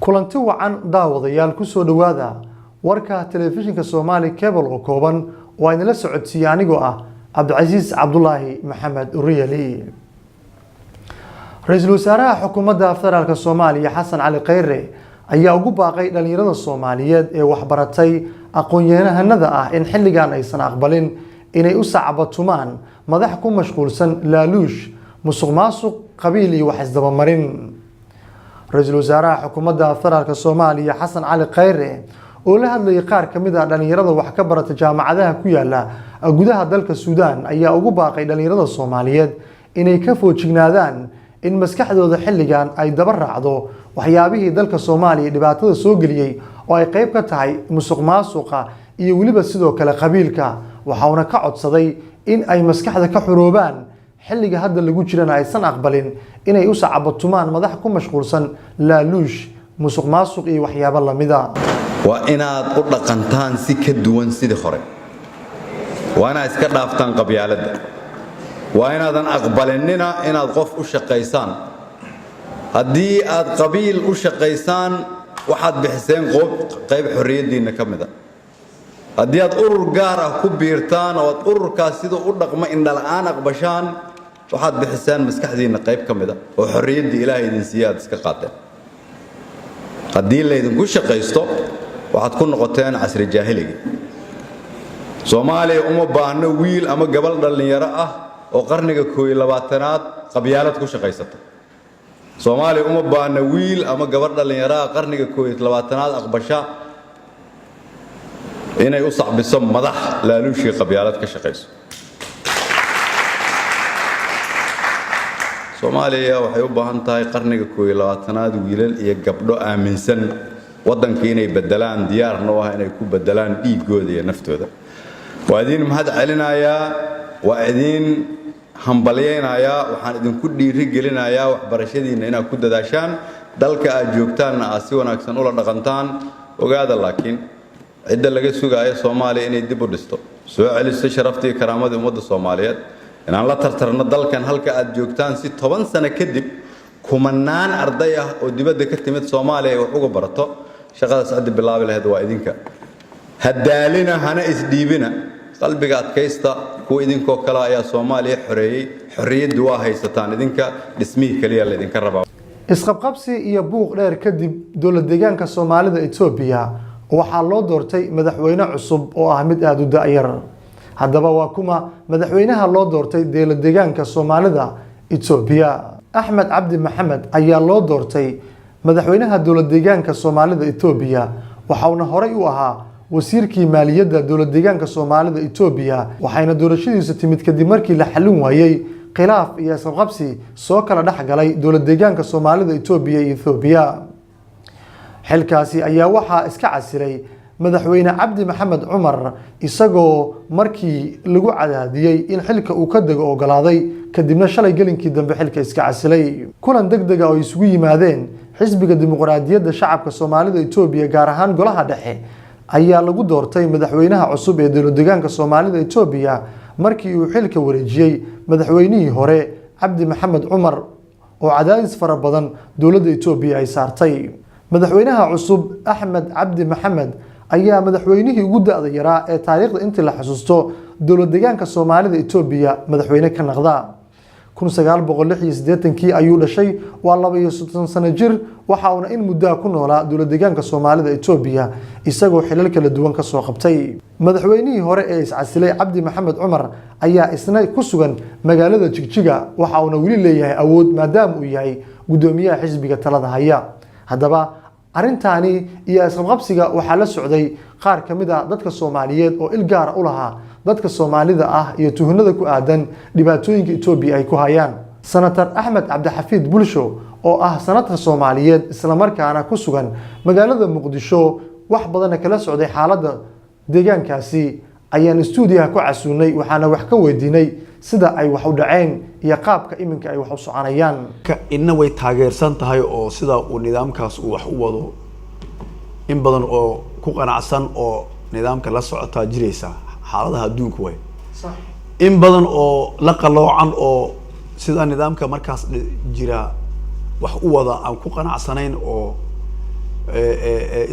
kulanti wacan daawadayaal ku soo dhawaada warka telefishinka Soomaali Cable oo kooban oo ay la socodsiiyay anigoo ah Cabdicasiis Cabdullaahi Maxamed Uriyali. Ra'iisul Wasaaraha Xukuumadda Federaalka Soomaaliya Xasan Cali Khayre ayaa ugu baaqay dhalinyarada Soomaaliyeed ee waxbaratay aqoon-yahanada ah in xilligan aysan aqbalin inay u sacabatumaan madax ku mashquulsan laaluush musuqmaasuq qabiil iyo wax isdaba marin. Ra'iisul Wasaaraha Xukuumadda Federaalka Soomaaliya Xasan Cali Khayre oo la hadlayay qaar kamid ah dhalinyarada wax ka barata jaamacadaha ku yaala gudaha dalka Suudaan ayaa ugu baaqay dhalinyarada Soomaaliyeed inay ka foojignaadaan in maskaxdooda xilligan ay daba raacdo waxyaabihii dalka Soomaaliya dhibaatada soo galiyay oo ay qayb ka tahay musuqmaasuqa iyo waliba sidoo kale qabiilka waxaana ka codsaday in ay maskaxda ka xuroobaan xilliga hadda lagu jirana aysan aqbalin inay u sacabatumaan madax ku mashquulsan laaluush musuqmaasuq iyo waxyaabo lamida waa inaad u dhaqantaan si ka duwan sidii hore waa inaad iska dhaaftaan qabyaaladda waa inaadan aqbalinina inaad qof u shaqaysaan haddii aad qabiil u shaqaysaan waxaad bixiseen qayb xorriyadiinna ka mid ah haddii aad urur gaar ah ku biirtaan oo aad ururkaas siduu u dhaqmo indhala'aan aqbashaan waxaad bixiseen maskaxdiinna qayb ka mid ah oo xorriyaddii ilaahay idin siiyey aad iska qaateen haddii laydinku shaqaysto waxaad ku noqoteen casri jaahiligi Soomaaliya uma baahno wiil ama gabal dhalinyaro ah oo qarniga 21aad qabyaalad ku shaqaysata Soomaaliya uma baahno wiil ama gabar dhalinyaro ah qarniga 21aad aqbasha inay u sacbiso madax laaluushii qabyaalad ka shaqayso Soomaaliya waxay u baahan tahay qarniga 21aad wiilal iyo gabdho aaminsan waddankii inay bedelaan diyaarna ah inay ku bedelaan dhiigooda iyo naftooda waa idin mahad celinayaa waa idin hambalyeynaya waxaan idinku dhiiri gelinayaa waxbarashadiina inaad ku dadaashaan dalka aad joogtaanna aad si wanaagsan ula dhaqantaan ogaada laakiin cidda laga sugaayo Soomaaliya inay dib u dhisto soo celiso sharaftii karaamada ummadda Soomaaliyeed inaan la tartarno dalkan halka aad joogtaan si 10 sano kadib kumanaan arday ah oo dibadda ka timid Soomaaliya ay wax uga barato shaqadaas cid bilaabi lahayd waa idinka hadaalina hana isdhiibina qalbiga adkaysta kuwa idinkoo kale ayaa Soomaaliya xoreeyay xorriyadu waa haysataan idinka dhismihii kaliya la idinka rabaa isqabqabsi iyo buuq dheer kadib dowlad deegaanka Soomaalida Itoobiya waxaa loo doortay madaxweyne cusub oo ah mid aad u da'yar haddaba waa kuma madaxweynaha loo doortay dowlad deegaanka Soomaalida Itoobiya Axmed Cabdi Maxamed ayaa loo doortay madaxweynaha dowlad deegaanka Soomaalida Itoobiya waxaana horay u ahaa wasiirkii maaliyadda dowlad deegaanka Soomaalida Itoobiya waxayna doorashadiisa timid kadib markii la xalin waayay khilaaf iyo isqabqabsi soo kala dhaxgalay dowlad deegaanka Soomaalida Itoobiya iyo Itoobiya xilkaasi ayaa waxaa iska casilay madaxweyne Cabdi Maxamed Cumar isagoo markii lagu cadaadiyay in xilka uu ka dago ogolaaday kadibna shalay galinkii dambe xilka iska casilay kulan degdeg ah oo isugu yimaadeen xisbiga dimuqraadiyadda shacabka Soomaalida Itoobiya gaar ahaan golaha dhexe ayaa lagu doortay madaxweynaha cusub ee dowlad deegaanka Soomaalida Itoobiya markii uu xilka wareejiyay madaxweynihii hore Cabdi Maxamed Cumar oo cadaadis fara badan dowladda Itoobiya ay saartay madaxweynaha cusub Axmed Cabdi Maxamed ayaa madaxweynihii ugu da'da yaraa ee taariikhda intii la xusuusto dowlad deegaanka Soomaalida Itoobiya madaxweyne ka noqda 1986 ayuu dhashay waa 32 sano jir waxa uu in muddo ku noolaa dowlad deegaanka Soomaalida Itoobiya isagoo xilal kala duwan ka soo qabtay madaxweynihii hore ee iscasilay Cabdi Maxamed Cumar ayaa isna ku sugan magaalada Jigjiga waxa uu wali leeyahay awood maadaama uu yahay gudoomiyaha xisbiga talada haya haddaba arintani iyo isqabqabsiga waxaa la socday qaar kamid ah dadka Soomaaliyeed oo il gaar u lahaa dadka Soomaalida ah iyo tuhnada ku aadan dhibaatooyinka Itoobiya ay ku hayaan Senator Axmed Cabdi Xafiid Bulsho oo ah senator Soomaaliyeed isla markaana ku sugan magaalada Muqdisho wax badan kala socday xaaladda deegaankaasi ayaan stuudiyaha ku casuunay waxaana wax ka weydiinay sida ay wax u dhaceen iyo qaabka iminka ay wax u soconayaan inna way taageersan tahay oo sida uu nidaamkaas uu wax u wado in badan oo ku qanacsan oo nidaamka la socota jireysa xaaladaha adduunka way sax in badan oo la qaloocan oo sida nidaamka markaas jira wax u wada aan ku qanacsanayn oo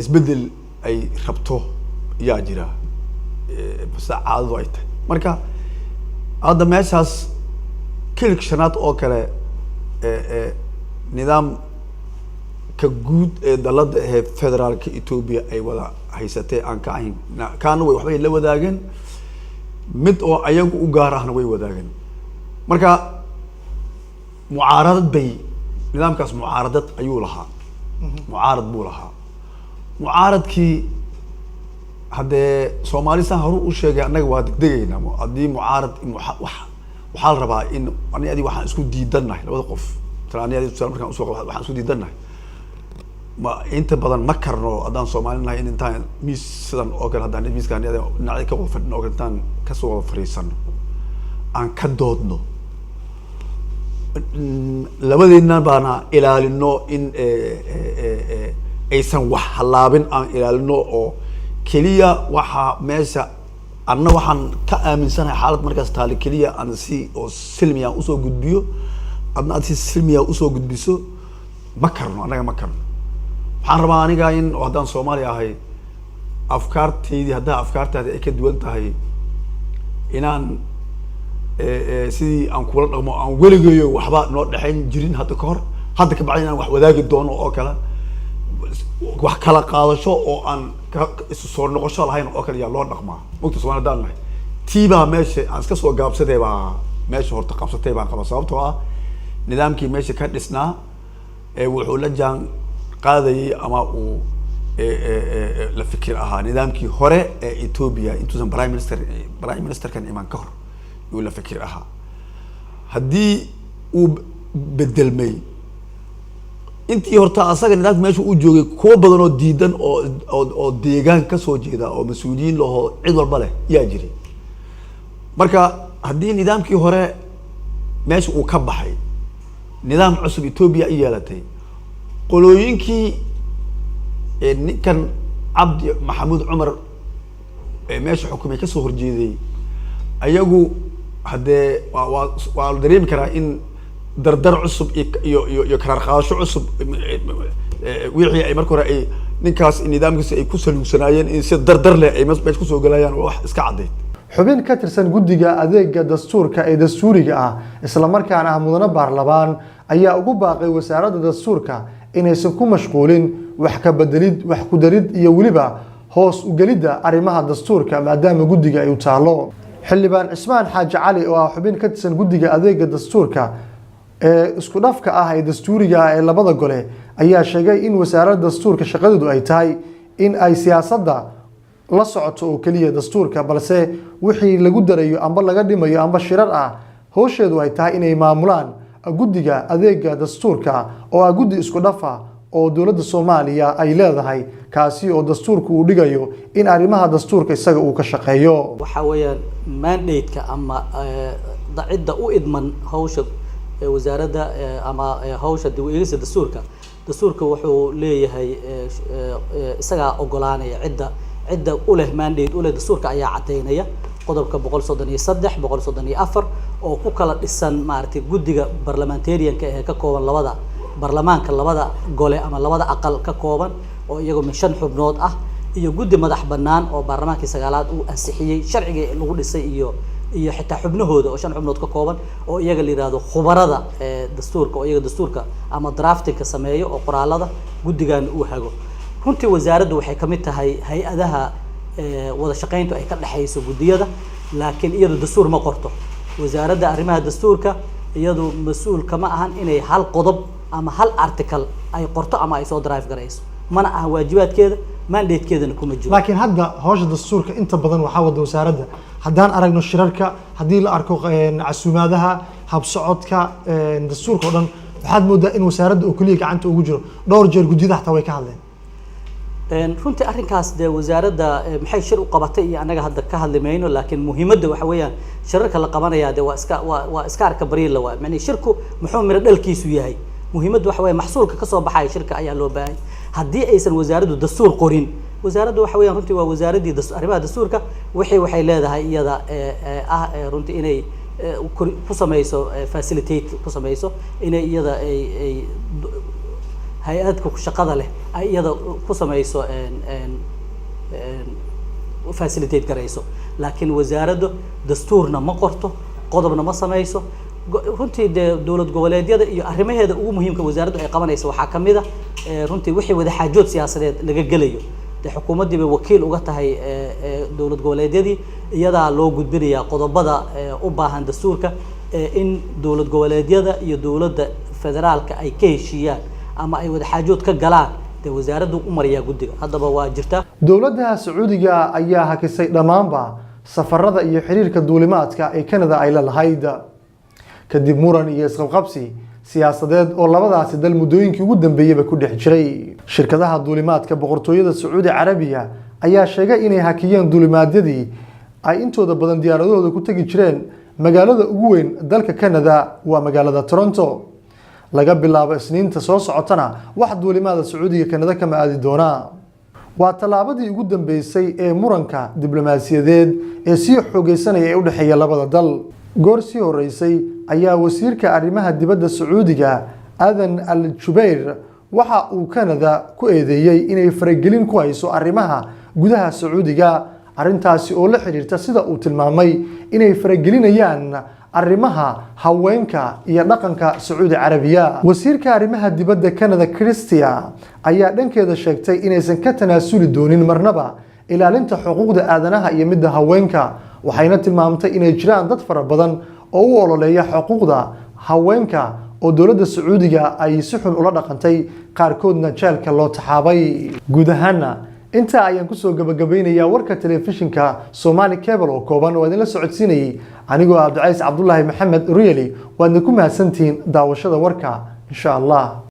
isbedel ay rabto yaa jira bas caadadu ay tahay marka hadda meeshaas kilik shanaad oo kale nidaam ka guud ee dalada ee federaalka Ethiopia ay wada haysatay aan ka ahayn kaana way waxbay la wadaageen mid oo ayagu u gaar ahna way wadaageen marka mucaaradad bay nidaamkaas mucaaradad ayuu lahaa mucaarad buu lahaa mucaaradkii haddee Soomaalisan horu u sheegay annaga waa degdegaynaa haddii mucaarad waxaa la rabaa in ani waxaan isku diidanahay labada qof tiraaniyada tusaale markaan usoo qabo waxaan isku diidanahay ma inta badan ma karno haddaan Soomaali nahay in intaan miis sidan oo kale haddaan miiskaan dhinaca ka wada fadhino oo intaan ka soo wada fariisano aan ka doodno labadeena baana ilaalino in aysan wax halaabin aan ilaalino oo kaliya waxa meesha anna waxaan ka aaminsanahay xaalad markaas taali kaliya aan si oo silmiya u soo gudbiyo adna si silmiya u soo gudbiso ma karno anaga ma karno waxaan rabaa aniga in haddaan Soomaali ahay afkaarteedii haddaa afkaartaada ay ka duwan tahay inaan sidii aan kula dhaqmo aan weligeeyo waxba noo dhaxayn jirin hadda ka hor hadda ka bacdi inaan wax wadaagi doono oo kale wax kala qaadasho oo aan isu soo noqosho lahayn oo kale yaa loo dhaqmaa waqti Soomaali daan nahay tiiba meesha aan iska soo gaabsaday baa meesha horta qabsatay baan qaba sababtoo ah nidaamkii meesha ka dhisnaa wuxuu la jaan qaadayay ama uu la fikir ahaa nidaamkii hore ee Ethiopia intuusan prime minister kan iman ka hor uu la fikir ahaa haddii uu bedelmay intii horta asaga nidaamka meesha uu joogay kuwa badan oo diidan oo deegaan ka soo jeeda oo mas'uuliyiin loo cid walba leh yaa jiray marka haddii nidaamkii hore meesha uu ka baxay nidaam cusub Ethiopia ay yeelatay qolooyinkii ninkan Cabdi Maxamuud Cumar meesha xukumay ka soo horjeeday ayagu haddee waa dareemi karaa in dardar cusub iyo karar qaadasho cusub wixii ay marka hore ay ninkaas nidaamkiisa ay ku saluugsanaayeen in si dardar leh ay meesha ku soo galayaan wax iska cadeed xubin ka tirsan guddiga adeega dastuurka ee dastuuriga ah isla markaana ah mudane baarlamaan ayaa ugu baaqay wasaaradda dastuurka inaysan ku mashquulin wax ka bedelid wax ku darid iyo waliba hoos u gelidda arrimaha dastuurka maadaama guddiga ay u taalo xildhibaan Cismaan Xaaji Cali oo ah xubin ka tirsan guddiga adeega dastuurka ee isku dhafka ah ee dastuuriga ee labada gole ayaa sheegay in wasaaradda dastuurka shaqadeedu ay tahay in ay siyaasadda la socoto oo kaliya dastuurka balse wixii lagu darayo amba laga dhimayo amba shirar ah howsheedu ay tahay inay maamulaan guddiga adeega dastuurka oo ah guddi isku dhafa oo dowladda Soomaaliya ay leedahay kaasi oo dastuurku uu dhigayo in arrimaha dastuurka isaga uu ka shaqeeyo waxa weeyaan mandate-ka ama cidda u idman hawsha wasaaradda ama hawsha dawladda dastuurka wuxuu leeyahay isaga ogolaanaya cidda u leh mandate u leh dastuurka ayaa cadeynaya qodobka 133 134 oo ku kala dhisan maartay guddiga parliamentarianka ee ka kooban labada baarlamaanka labada gole ama labada aqal ka kooban oo iyagu min 5 xubnood ah iyo guddi madax banaan oo baarlamaankii sagaalaad uu ansixiyay sharciga lagu dhisay iyo xitaa xubnahooda oo 5 xubnood ka kooban oo iyaga la yiraahdo khubarada dastuurka oo iyaga dastuurka ama drafting ka sameeyo oo qoraalada guddigan uu hago runtii wasaaraddu waxay kamid tahay hay'adaha wada shaqeyntu ay ka dhaxayso guddiyada laakiin iyadu dastuur ma qorto wasaaradda arrimaha dastuurka iyadu mas'uul kama ahan inay hal qodob ama hal article ay qorto ama ay soo drive garayso mana ah waajibaadkeeda mandate-keedana kuma jiro laakiin hadda hawsha dastuurka inta badan waxa wada wasaaradda haddaan aragno shirarka haddii la arko casuumaadaha habsocodka dastuurka oo dhan waxaad moodaa in wasaaradda oo kaliya gacanta ugu jiro dhowr jeer guddiyada xataa way ka hadleen runtii arrinkaas de wasaaradda maxay shir u qabatay iyo anaga hadda ka hadlimayno laakiin muhiimadda waxa weeyaan shirarka la qabanaya de waa iska arka bariil waa macni shirku muxuu mira dhalkiisu yahay muhiimaddu waxa weeye maxsuulka ka soo baxay shirka ayaa loo baahay haddii aysan wasaaraddu dastuur qorin wasaaraddu waxa weeyaan runtii waa wasaaradii arrimaha dastuurka waxay leedahay iyada runtii inay ku samayso facilitate ku samayso inay iyada ay hay-adka shaqada leh ay iyada ku samayso facilitate garayso laakiin wasaaraddu dastuurna ma qorto qodobna ma samayso runtii dowlad goboleedyada iyo arrimaheeda ugu muhiimka wasaaraddu ay qabanayso waxaa ka mid ah runtii wixii wada xaajood siyaasadeed laga gelayo xukuumaddii bay wakiil uga tahay dowlad goboleedyadii iyadaa loo gudbinayaa qodobada u baahan dastuurka in dowlad goboleedyada iyo dowladda federaalka ay ka heshiiyaan ama ay wada xaajood ka galaan dee wasaaraddu u mariyaa guddiga haddaba waa jirta dowladda Sacuudiga ayaa hakisay dhammaanba safarada iyo xiriirka duulimaadka ee Canada ay la lahayd kadib muran iyo isqabqabsi siyaasadeed oo labadaasi dal muddooyinkii ugu dambeeyay ku dhex jiray shirkadaha duulimaadka boqortooyada Sacuudi Carabiya ayaa sheegay inay hakiyeen duulimaadyadii ay intooda badan diyaaradooda ku tagi jireen magaalada ugu weyn dalka Canada waa magaalada Toronto laga bilaabo Isniinta soo socotana wax duulimaadka Sacuudiga Canada kama aadi doona waa talaabadii ugu dambeysay ee muranka diblomaasiyadeed ee si xoogeysanaya ee u dhaxeeya labada dal goor sii horeysay ayaa wasiirka arrimaha dibadda Sacuudiga Adan Al-Jubair waxa uu Canada ku eedeeyay inay faragelin ku hayso arrimaha gudaha Sacuudiga arintaasi oo la xiriirta sida uu tilmaamay inay faragelinayaan arrimaha haweenka iyo dhaqanka Sacuudi Carabiya wasiirka arrimaha dibadda Canada Chrystia ayaa dhankeeda sheegtay inaysan ka tanaasuli doonin marnaba ilaalinta xuquuqda aadanaha iyo midda haweenka waxayna tilmaamtay inay jiraan dad fara badan oo u ololeeya xuquuqda haweenka oo dowladda Sacuudiga ay si xun ula dhaqantay qaarkoodna jeelka loo taxaabay guud ahaan inta ayaan ku soo gabagabeynayaa warka telefishinka Somali Cable oo kooban oo idin la socodsiinayay anigoo Cabdi Cabdullaahi Maxamed Riyali waadna ku mahadsantiin daawashada warka insha Allah